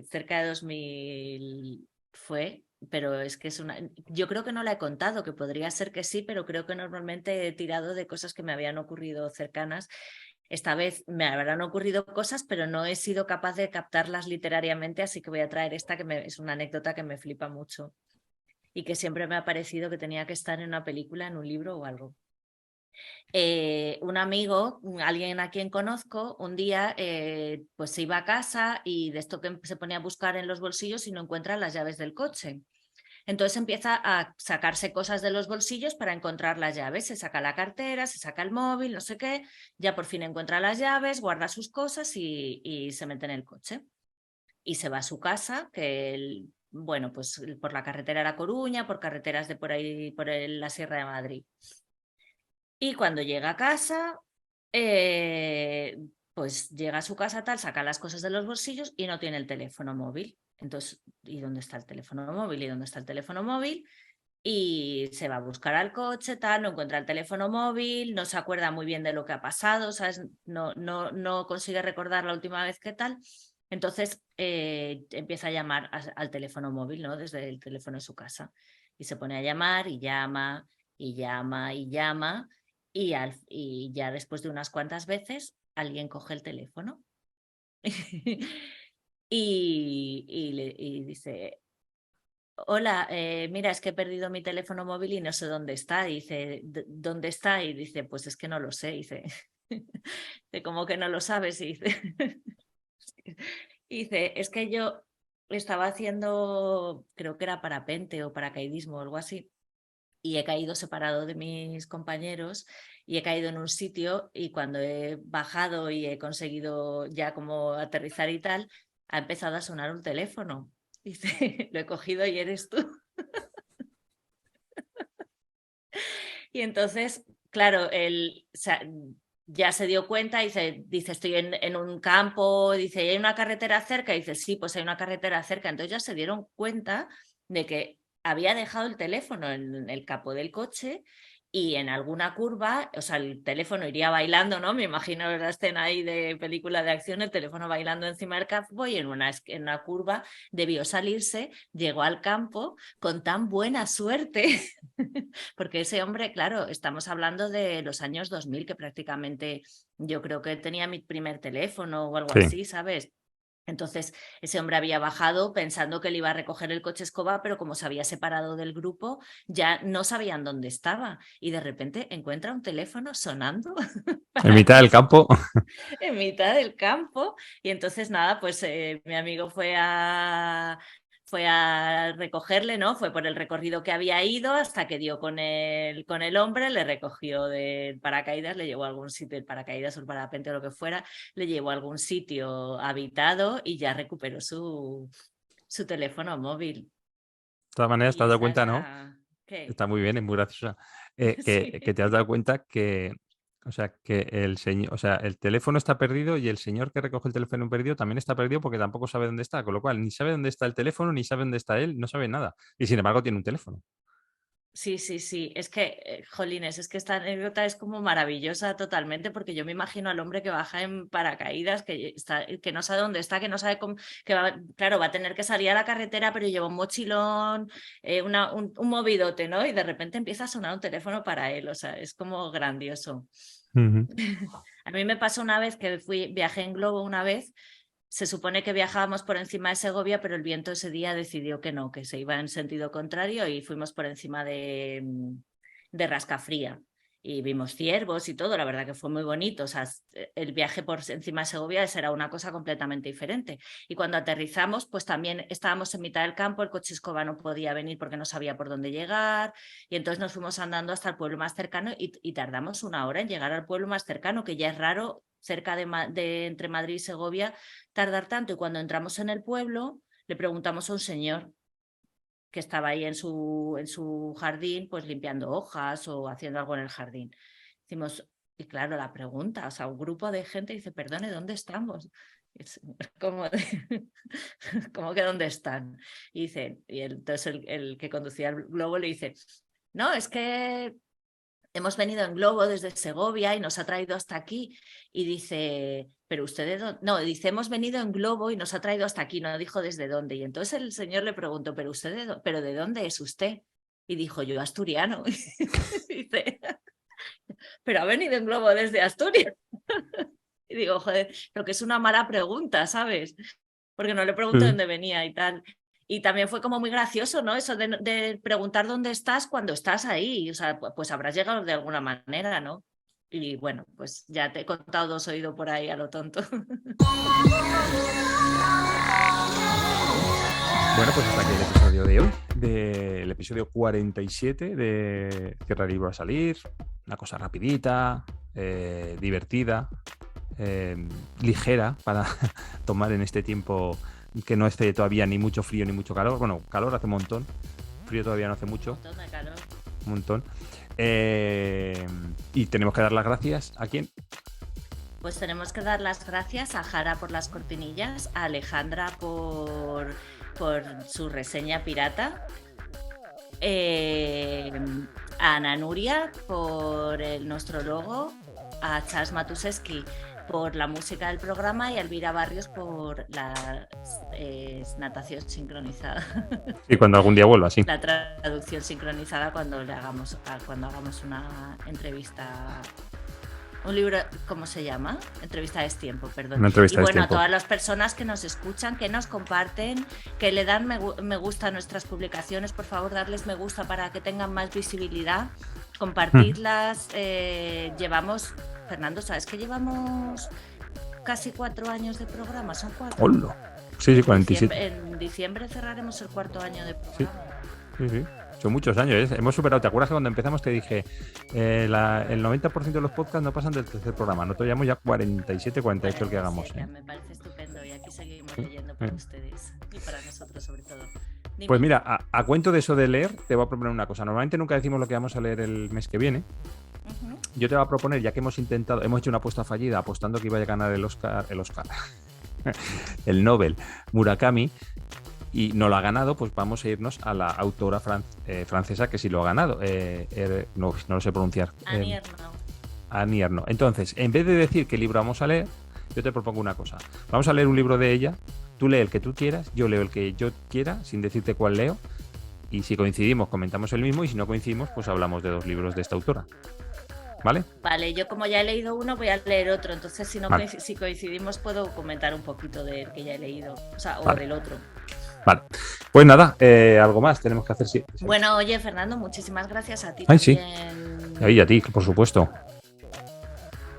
cerca de 2000 fue, pero es que es una... Yo creo que no la he contado, que podría ser que sí, pero creo que normalmente he tirado de cosas que me habían ocurrido cercanas. Esta vez me habrán ocurrido cosas, pero no he sido capaz de captarlas literariamente, así que voy a traer esta que es una anécdota que me flipa mucho y que siempre me ha parecido que tenía que estar en una película, en un libro o algo. Un amigo, alguien a quien conozco, un día pues se iba a casa y de esto que se ponía a buscar en los bolsillos y no encuentra las llaves del coche. Entonces empieza a sacarse cosas de los bolsillos para encontrar las llaves. Se saca la cartera, se saca el móvil, no sé qué. Ya por fin encuentra las llaves, guarda sus cosas y se mete en el coche. Y se va a su casa, que bueno, pues por la carretera de La Coruña, por carreteras de por ahí, la Sierra de Madrid. Y cuando llega a casa, pues llega a su casa tal, saca las cosas de los bolsillos y no tiene el teléfono móvil. Entonces, ¿y dónde está el teléfono móvil? ¿Y dónde está el teléfono móvil? Y se va a buscar al coche, tal, no encuentra el teléfono móvil, no se acuerda muy bien de lo que ha pasado, ¿sabes? No consigue recordar la última vez que tal. Entonces empieza a llamar al teléfono móvil, ¿no? Desde el teléfono de su casa. Y se pone a llamar y llama y llama y llama y ya después de unas cuantas veces alguien coge el teléfono y dice, hola, mira, es que he perdido mi teléfono móvil y no sé dónde está. Y dice, ¿dónde está? Y dice, pues es que no lo sé. Y dice, ¿cómo que no lo sabes? Y dice, es que yo estaba haciendo, creo que era parapente o paracaidismo o algo así. Y he caído separado de mis compañeros y he caído en un sitio y cuando he bajado y he conseguido ya como aterrizar y tal, ha empezado a sonar un teléfono. Dice, lo he cogido y eres tú. Y entonces, claro, él ya se dio cuenta y dice estoy en un campo, dice, ¿hay una carretera cerca? Y dice, sí, pues hay una carretera cerca. Entonces ya se dieron cuenta de que había dejado el teléfono en el capó del coche y en alguna curva, o sea, el teléfono iría bailando, ¿no? Me imagino la escena ahí de película de acción, el teléfono bailando encima del capó y en una curva debió salirse, llegó al campo con tan buena suerte, porque ese hombre, claro, estamos hablando de los años 2000, que prácticamente yo creo que tenía mi primer teléfono o algo Sí. así, ¿sabes? Entonces, ese hombre había bajado pensando que le iba a recoger el coche escoba, pero como se había separado del grupo, ya no sabían dónde estaba. Y de repente encuentra un teléfono sonando En mitad del campo. en mitad del campo. Y entonces, nada, pues mi amigo fue a recogerle, ¿no? Fue por el recorrido que había ido hasta que dio con el hombre, le recogió del paracaídas, le llevó a algún sitio, el paracaídas o el parapente o lo que fuera, le llevó a algún sitio habitado y ya recuperó su teléfono móvil. De todas maneras, te has dado cuenta, ¿no? ¿Qué? Está muy bien, es muy graciosa. Sí. Que te has dado cuenta que, o sea, que el teléfono está perdido y el señor que recoge el teléfono perdido también está perdido porque tampoco sabe dónde está, con lo cual ni sabe dónde está el teléfono, ni sabe dónde está él, no sabe nada. Y sin embargo tiene un teléfono. Sí. Es que, jolines, es que esta anécdota es como maravillosa totalmente, porque yo me imagino al hombre que baja en paracaídas, que no sabe dónde está, que no sabe cómo, claro, va a tener que salir a la carretera, pero lleva un mochilón, un movidote, ¿no? Y de repente empieza a sonar un teléfono para él, o sea, es como grandioso. Uh-huh. A mí me pasó una vez que viajé en globo una vez. Se supone que viajábamos por encima de Segovia, pero el viento ese día decidió que no, que se iba en sentido contrario y fuimos por encima de Rascafría. Y vimos ciervos y todo, la verdad que fue muy bonito. O sea, el viaje por encima de Segovia era una cosa completamente diferente. Y cuando aterrizamos, pues también estábamos en mitad del campo, el coche escoba no podía venir porque no sabía por dónde llegar. Y entonces nos fuimos andando hasta el pueblo más cercano y tardamos 1 hora en llegar al pueblo más cercano, que ya es raro cerca de entre Madrid y Segovia tardar tanto. Y cuando entramos en el pueblo, le preguntamos a un señor que estaba ahí en su jardín, pues limpiando hojas o haciendo algo en el jardín. Decimos, y claro, la pregunta, o sea, un grupo de gente dice, perdone, ¿dónde estamos? ¿Cómo que dónde están? Y dice, entonces el que conducía el globo le dice, no, es que hemos venido en globo desde Segovia y nos ha traído hasta aquí. Y dice, pero ustedes, no, dice, hemos venido en globo y nos ha traído hasta aquí, no dijo desde dónde. Y entonces el señor le preguntó, pero ¿de dónde es usted? Y dijo, yo asturiano. Dice, pero ha venido en globo desde Asturias. Y digo, joder, lo que es una mala pregunta, ¿sabes? Porque no le pregunto dónde venía y tal. Y también fue como muy gracioso, ¿no? Eso de preguntar dónde estás cuando estás ahí. O sea, pues habrás llegado de alguna manera, ¿no? Y bueno, pues ya te he contado 2 oídos por ahí a lo tonto. Bueno, pues hasta aquí el episodio de hoy, del episodio 47 de Cierra el libro a salir. Una cosa rapidita, divertida, ligera para tomar en este tiempo que no esté todavía ni mucho frío ni mucho calor. Bueno, calor hace un montón, frío todavía no hace mucho. Un montón de calor. Un montón. Y tenemos que dar las gracias ¿a quién? Pues tenemos que dar las gracias a Jara por las cortinillas, a Alejandra por su reseña pirata, a Ana Nuria por nuestro logo, a Charles Matuszewski por la música del programa y a Elvira Barrios por la natación sincronizada. Y cuando algún día vuelva, sí. La traducción sincronizada cuando hagamos una entrevista. Un libro, ¿cómo se llama? Entrevista a Destiempo, perdón. Una entrevista y bueno, a todas las personas que nos escuchan, que nos comparten, que le dan me gusta a nuestras publicaciones, por favor, darles me gusta para que tengan más visibilidad, compartirlas. Llevamos, Fernando, ¿sabes que llevamos casi 4 años de programa? ¿Son 4? ¡Hola! Sí, 47. En diciembre cerraremos el 4º año de programa. Sí. Son muchos años, ¿eh? Hemos superado. ¿Te acuerdas que cuando empezamos te dije el 90% de los podcasts no pasan del 3er programa? Nosotros llevamos ya 47, 48 el que hagamos. Me parece estupendo y aquí seguimos leyendo para ustedes y para nosotros sobre todo. Dime. Pues mira, a cuento de eso de leer, te voy a proponer una cosa. Normalmente nunca decimos lo que vamos a leer el mes que viene. Uh-huh. Yo te voy a proponer, ya que hemos hecho una apuesta fallida apostando que iba a ganar el Oscar, el Nobel Murakami, y no lo ha ganado, pues vamos a irnos a la autora francesa que sí lo ha ganado. No lo sé pronunciar. Annie Ernaux. Entonces, en vez de decir qué libro vamos a leer, yo te propongo una cosa. Vamos a leer un libro de ella, tú lee el que tú quieras, yo leo el que yo quiera, sin decirte cuál leo, y si coincidimos comentamos el mismo, y si no coincidimos pues hablamos de 2 libros de esta autora. ¿Vale? Vale, yo como ya he leído uno voy a leer otro, entonces si coincidimos puedo comentar un poquito del que ya he leído, o sea, o del otro. Vale, pues nada, algo más tenemos que hacer. Sí. Bueno, oye, Fernando, muchísimas gracias a ti. Ay, también. Sí. Y a ti, por supuesto.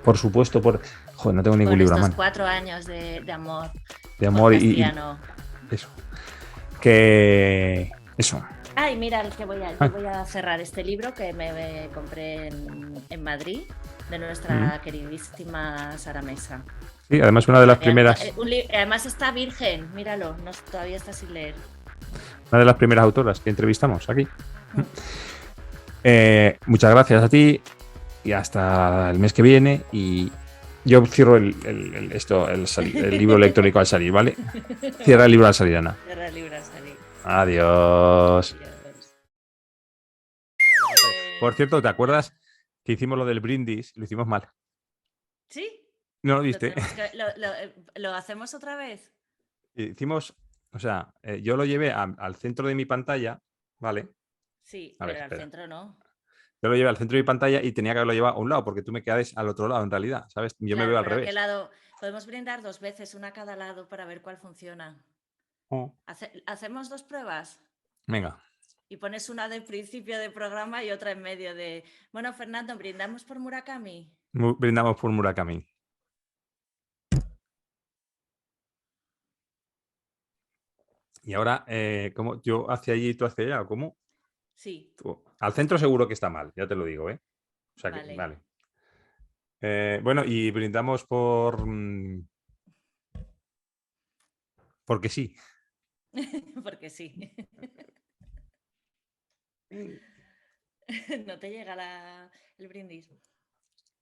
Joder, no tengo ningún libro a mano. 4 años de amor. De amor y eso. Que eso. Ay, mira, el que yo Ay. voy a cerrar este libro que me compré en Madrid, de nuestra queridísima Sara Mesa. Sí, además una de las primeras, Además está virgen, míralo, todavía está sin leer. una de las primeras autoras que entrevistamos aquí. Muchas gracias a ti y hasta el mes que viene. Y yo cierro el libro electrónico al salir, ¿vale? Cierra el libro al salir, Ana. Cierra el libro, salí. Adiós. Adiós. Por cierto, ¿te acuerdas que hicimos lo del brindis? Lo hicimos mal. ¿Sí? ¿No lo ¿Lo, viste? lo hacemos otra vez? Hicimos, o sea, yo lo llevé al centro de mi pantalla, ¿vale? Sí, A ver, pero al espera. centro no. Yo lo llevé al centro de mi pantalla y tenía que haberlo llevado a un lado porque tú me quedas al otro lado en realidad, ¿sabes? Yo me Claro, veo al pero ¿a qué revés. lado? Podemos brindar 2 veces, una a cada lado para ver cuál funciona. Oh. ¿Hacemos 2 pruebas? Venga. Y pones una de principio de programa y otra en medio de... Bueno, Fernando, ¿brindamos por Murakami? Brindamos por Murakami. Y ahora, ¿cómo? Yo hacia allí y tú hacia allá, ¿cómo? Sí. Al centro seguro que está mal, ya te lo digo, ¿eh? O sea que, Vale. vale. Bueno, y brindamos por... porque sí. Porque sí. No te llega el brindis.